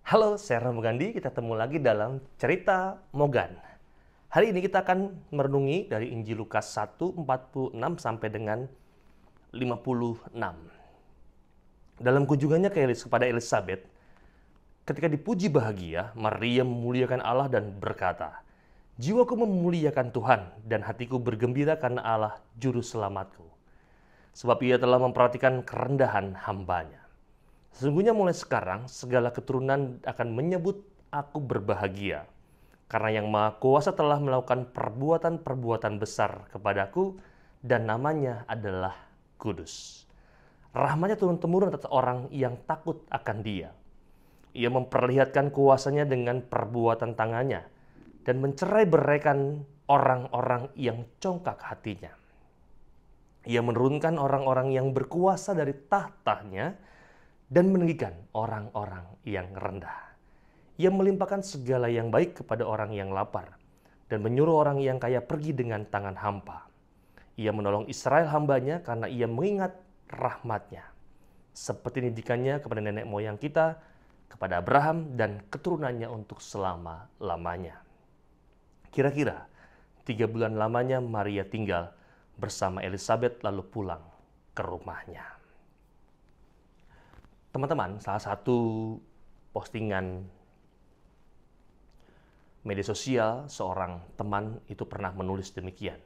Halo, saya Ramo Gandhi. Kita ketemu lagi dalam cerita Mogan. Hari ini kita akan merenungi dari Injil Lukas 1:46 sampai dengan 56. Dalam kunjungannya kepada Elizabeth, ketika dipuji bahagia, Maria memuliakan Allah dan berkata, "Jiwaku memuliakan Tuhan dan hatiku bergembira karena Allah juru selamatku. Sebab ia telah memperhatikan kerendahan hambanya. Sesungguhnya mulai sekarang segala keturunan akan menyebut aku berbahagia, karena Yang Maha Kuasa telah melakukan perbuatan-perbuatan besar kepadaku dan namanya adalah kudus. Rahmatnya turun-temurun atas orang yang takut akan Dia. Ia memperlihatkan kuasanya dengan perbuatan tangannya dan mencerai-beraikan orang-orang yang congkak hatinya. Ia menurunkan orang-orang yang berkuasa dari tahtanya dan meninggikan orang-orang yang rendah. Ia melimpahkan segala yang baik kepada orang yang lapar dan menyuruh orang yang kaya pergi dengan tangan hampa. Ia menolong Israel hambanya karena ia mengingat rahmatnya, seperti didikannya kepada nenek moyang kita, kepada Abraham dan keturunannya untuk selama-lamanya." Kira-kira 3 bulan lamanya Maria tinggal bersama Elizabeth lalu pulang ke rumahnya. Teman-teman, salah satu postingan media sosial seorang teman itu pernah menulis demikian.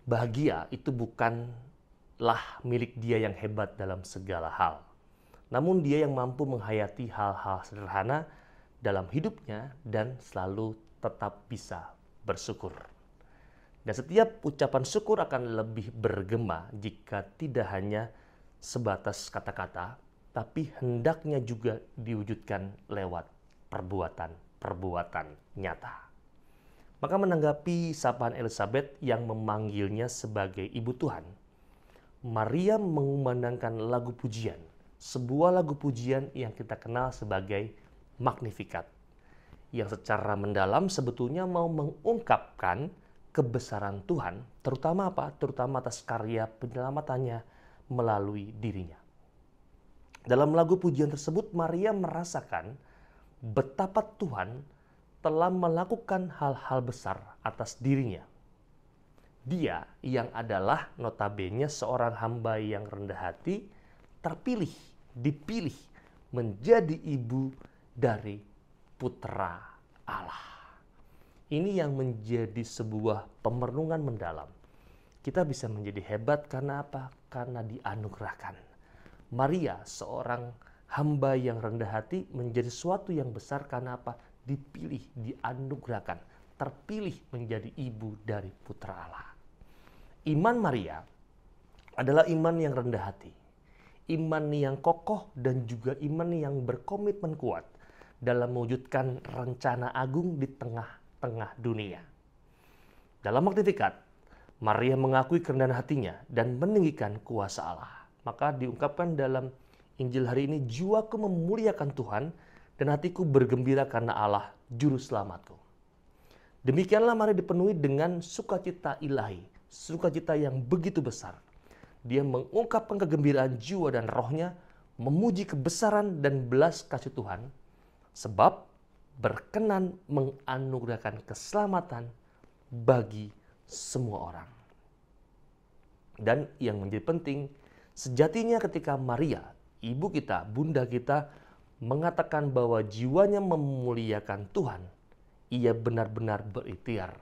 Bahagia itu bukanlah milik dia yang hebat dalam segala hal, namun dia yang mampu menghayati hal-hal sederhana dalam hidupnya dan selalu tetap bisa bersyukur. Dan setiap ucapan syukur akan lebih bergema jika tidak hanya sebatas kata-kata, tapi hendaknya juga diwujudkan lewat perbuatan-perbuatan nyata. Maka menanggapi sapaan Elizabeth yang memanggilnya sebagai Ibu Tuhan, Maria mengumandangkan lagu pujian, sebuah lagu pujian yang kita kenal sebagai Magnificat, yang secara mendalam sebetulnya mau mengungkapkan kebesaran Tuhan, terutama apa? Terutama atas karya penyelamatannya melalui dirinya. Dalam lagu pujian tersebut, Maria merasakan betapa Tuhan telah melakukan hal-hal besar atas dirinya. Dia yang adalah notabene seorang hamba yang rendah hati, terpilih, dipilih menjadi ibu dari putra Allah. Ini yang menjadi sebuah pemerenungan mendalam. Kita bisa menjadi hebat karena apa? Karena dianugerahkan. Maria, seorang hamba yang rendah hati, menjadi sesuatu yang besar karena apa? Dipilih, dianugerahkan, terpilih menjadi ibu dari putra Allah. Iman Maria adalah iman yang rendah hati, iman yang kokoh dan juga iman yang berkomitmen kuat dalam mewujudkan rencana agung di tengah dunia. Dalam Magnificat, Maria mengakui kerendahan hatinya dan meninggikan kuasa Allah. Maka diungkapkan dalam Injil hari ini, "Jiwaku memuliakan Tuhan dan hatiku bergembira karena Allah juru selamatku." Demikianlah Maria dipenuhi dengan sukacita ilahi, sukacita yang begitu besar. Dia mengungkapkan kegembiraan jiwa dan rohnya, memuji kebesaran dan belas kasih Tuhan, sebab berkenan menganugerahkan keselamatan bagi semua orang. Dan yang menjadi penting, sejatinya ketika Maria, ibu kita, bunda kita, mengatakan bahwa jiwanya memuliakan Tuhan, ia benar-benar berikhtiar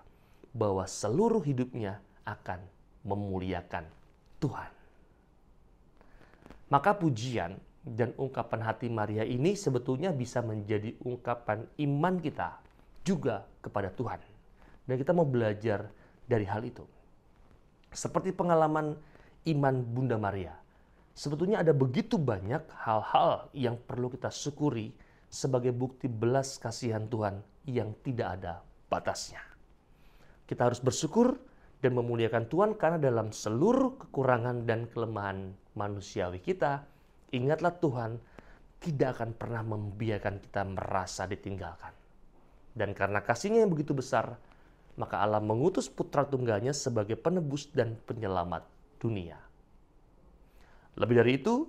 bahwa seluruh hidupnya akan memuliakan Tuhan. Maka pujian dan ungkapan hati Maria ini sebetulnya bisa menjadi ungkapan iman kita juga kepada Tuhan. Dan kita mau belajar dari hal itu. Seperti pengalaman iman Bunda Maria, sebetulnya ada begitu banyak hal-hal yang perlu kita syukuri sebagai bukti belas kasihan Tuhan yang tidak ada batasnya. Kita harus bersyukur dan memuliakan Tuhan karena dalam seluruh kekurangan dan kelemahan manusiawi kita, ingatlah Tuhan tidak akan pernah membiarkan kita merasa ditinggalkan. Dan karena kasih-Nya yang begitu besar, maka Allah mengutus putra tunggalnya sebagai penebus dan penyelamat dunia. Lebih dari itu,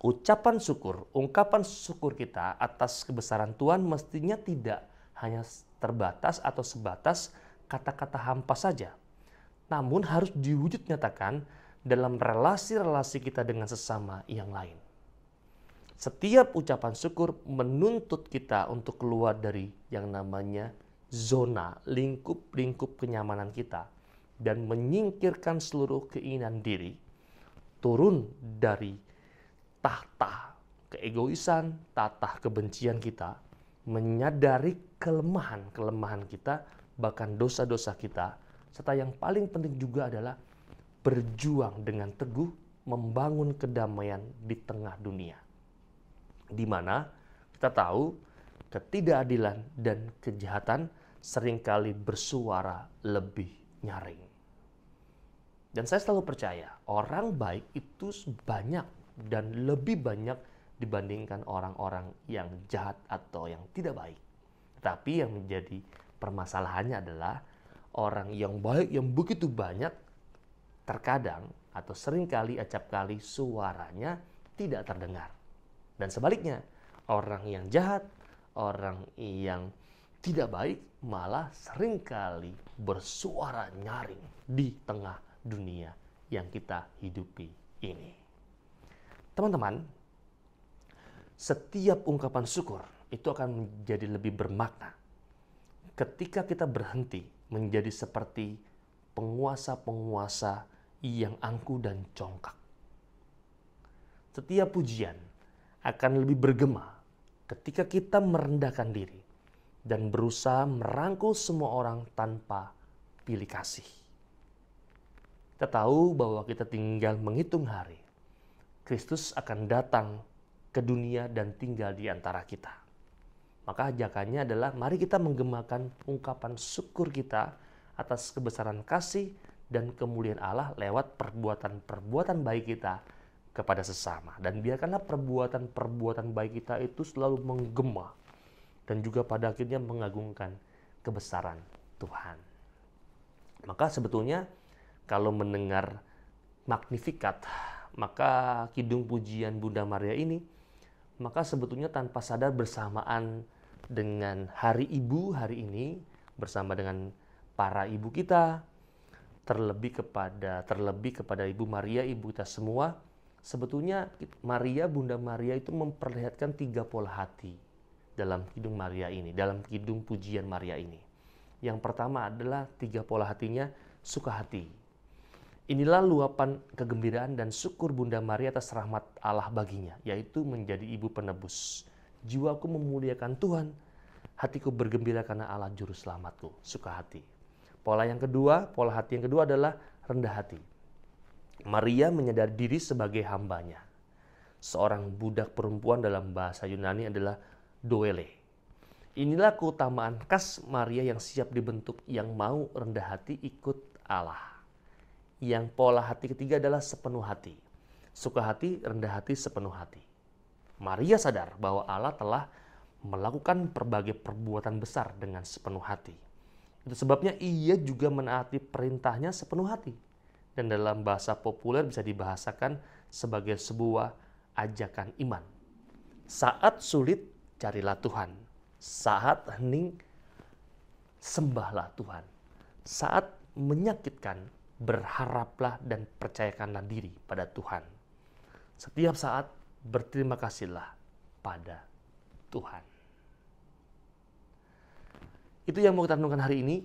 ucapan syukur, ungkapan syukur kita atas kebesaran Tuhan mestinya tidak hanya terbatas atau sebatas kata-kata hampa saja, namun harus diwujud nyatakan dalam relasi-relasi kita dengan sesama yang lain. Setiap ucapan syukur menuntut kita untuk keluar dari yang namanya zona, lingkup kenyamanan kita, dan menyingkirkan seluruh keinginan diri, turun dari tahta keegoisan, tahta kebencian kita, menyadari kelemahan kita, bahkan dosa-dosa kita, serta yang paling penting juga adalah berjuang dengan teguh membangun kedamaian di tengah dunia, di mana kita tahu ketidakadilan dan kejahatan seringkali bersuara lebih nyaring. Dan saya selalu percaya orang baik itu banyak dan lebih banyak dibandingkan orang-orang yang jahat atau yang tidak baik. Tapi yang menjadi permasalahannya adalah orang yang baik yang begitu banyak terkadang atau seringkali acapkali suaranya tidak terdengar. Dan sebaliknya, orang yang jahat, orang yang tidak baik malah seringkali bersuara nyaring di tengah dunia yang kita hidupi ini. Teman-teman, setiap ungkapan syukur itu akan menjadi lebih bermakna ketika kita berhenti menjadi seperti penguasa-penguasa yang angkuh dan congkak. Setiap pujian akan lebih bergema ketika kita merendahkan diri dan berusaha merangkul semua orang tanpa pilih kasih. Kita tahu bahwa kita tinggal menghitung hari. Kristus akan datang ke dunia dan tinggal di antara kita. Maka ajakannya adalah mari kita menggemakan ungkapan syukur kita atas kebesaran kasih dan kemuliaan Allah lewat perbuatan-perbuatan baik kita kepada sesama. Dan biarkanlah perbuatan-perbuatan baik kita itu selalu menggema dan juga pada akhirnya mengagungkan kebesaran Tuhan. Maka sebetulnya kalau mendengar Magnificat, maka kidung pujian Bunda Maria ini, maka sebetulnya tanpa sadar bersamaan dengan Hari Ibu hari ini, bersama dengan para ibu kita, terlebih kepada Ibu Maria, ibu kita semua, sebetulnya Maria, Bunda Maria itu memperlihatkan 3 pola hati dalam kidung Maria ini, dalam kidung pujian Maria ini. Yang pertama adalah 3 pola hatinya, suka hati. Inilah luapan kegembiraan dan syukur Bunda Maria atas rahmat Allah baginya, yaitu menjadi ibu penebus. Jiwaku memuliakan Tuhan, hatiku bergembira karena Allah juru selamatku, suka hati. Pola hati yang kedua adalah rendah hati. Maria menyadari diri sebagai hambanya. Seorang budak perempuan dalam bahasa Yunani adalah doele. Inilah keutamaan khas Maria yang siap dibentuk, yang mau rendah hati ikut Allah. Yang pola hati ketiga adalah sepenuh hati. Suka hati, rendah hati, sepenuh hati. Maria sadar bahwa Allah telah melakukan berbagai perbuatan besar dengan sepenuh hati. Itu sebabnya ia juga menaati perintahnya sepenuh hati. Dan dalam bahasa populer bisa dibahasakan sebagai sebuah ajakan iman. Saat sulit, carilah Tuhan. Saat hening, sembahlah Tuhan. Saat menyakitkan, berharaplah dan percayakanlah diri pada Tuhan. Setiap saat, berterima kasihlah pada Tuhan. Itu yang mau kita renungkan hari ini.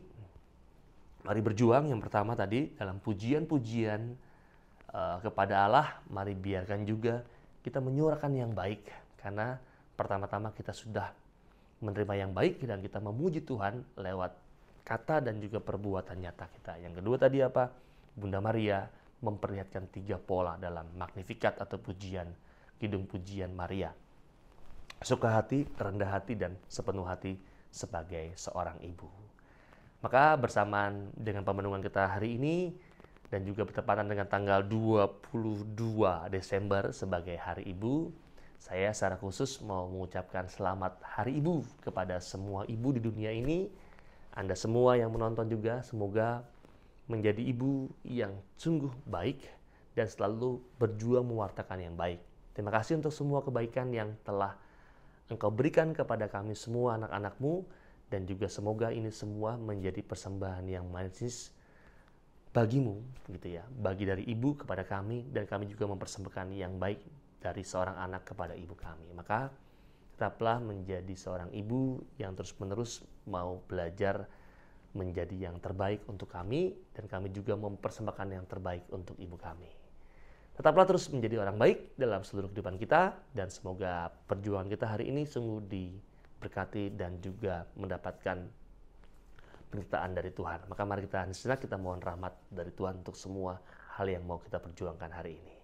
Mari berjuang yang pertama tadi dalam pujian-pujian kepada Allah. Mari biarkan juga kita menyuarakan yang baik. Karena pertama-tama kita sudah menerima yang baik dan kita memuji Tuhan lewat kata dan juga perbuatan nyata kita. Yang kedua tadi apa? Bunda Maria memperlihatkan 3 pola dalam Magnificat atau pujian, kidung pujian Maria. Suka hati, rendah hati, dan sepenuh hati sebagai seorang ibu. Maka bersamaan dengan pemenungan kita hari ini dan juga bertepatan dengan tanggal 22 Desember sebagai Hari Ibu, saya secara khusus mau mengucapkan selamat Hari Ibu kepada semua ibu di dunia ini. Anda semua yang menonton juga semoga menjadi ibu yang sungguh baik dan selalu berjuang mewartakan yang baik. Terima kasih untuk semua kebaikan yang telah Engkau berikan kepada kami semua anak-anak-Mu, dan juga semoga ini semua menjadi persembahan yang manis bagimu, gitu ya, bagi dari ibu kepada kami, dan kami juga mempersembahkan yang baik dari seorang anak kepada ibu kami. Maka tetaplah menjadi seorang ibu yang terus-menerus mau belajar menjadi yang terbaik untuk kami, dan kami juga mempersembahkan yang terbaik untuk ibu kami. Tetaplah terus menjadi orang baik dalam seluruh kehidupan kita, dan semoga perjuangan kita hari ini sungguh diberkati dan juga mendapatkan penyertaan dari Tuhan. Maka mari kita sejenak, kita mohon rahmat dari Tuhan untuk semua hal yang mau kita perjuangkan hari ini.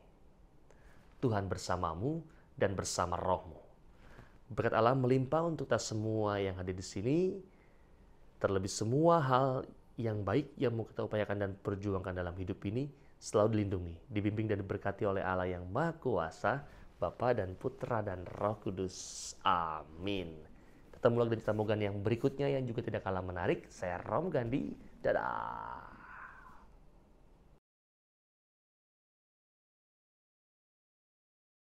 Tuhan bersamamu dan bersama rohmu. Berkat Allah melimpah untuk kita semua yang hadir di sini. Terlebih semua hal yang baik yang mau kita upayakan dan perjuangkan dalam hidup ini selalu dilindungi, dibimbing dan diberkati oleh Allah yang Maha Kuasa, Bapa dan Putra dan Roh Kudus. Amin. Ketemu lagi di tamugan yang berikutnya yang juga tidak kalah menarik. Saya Rom Gandhi. Dadah.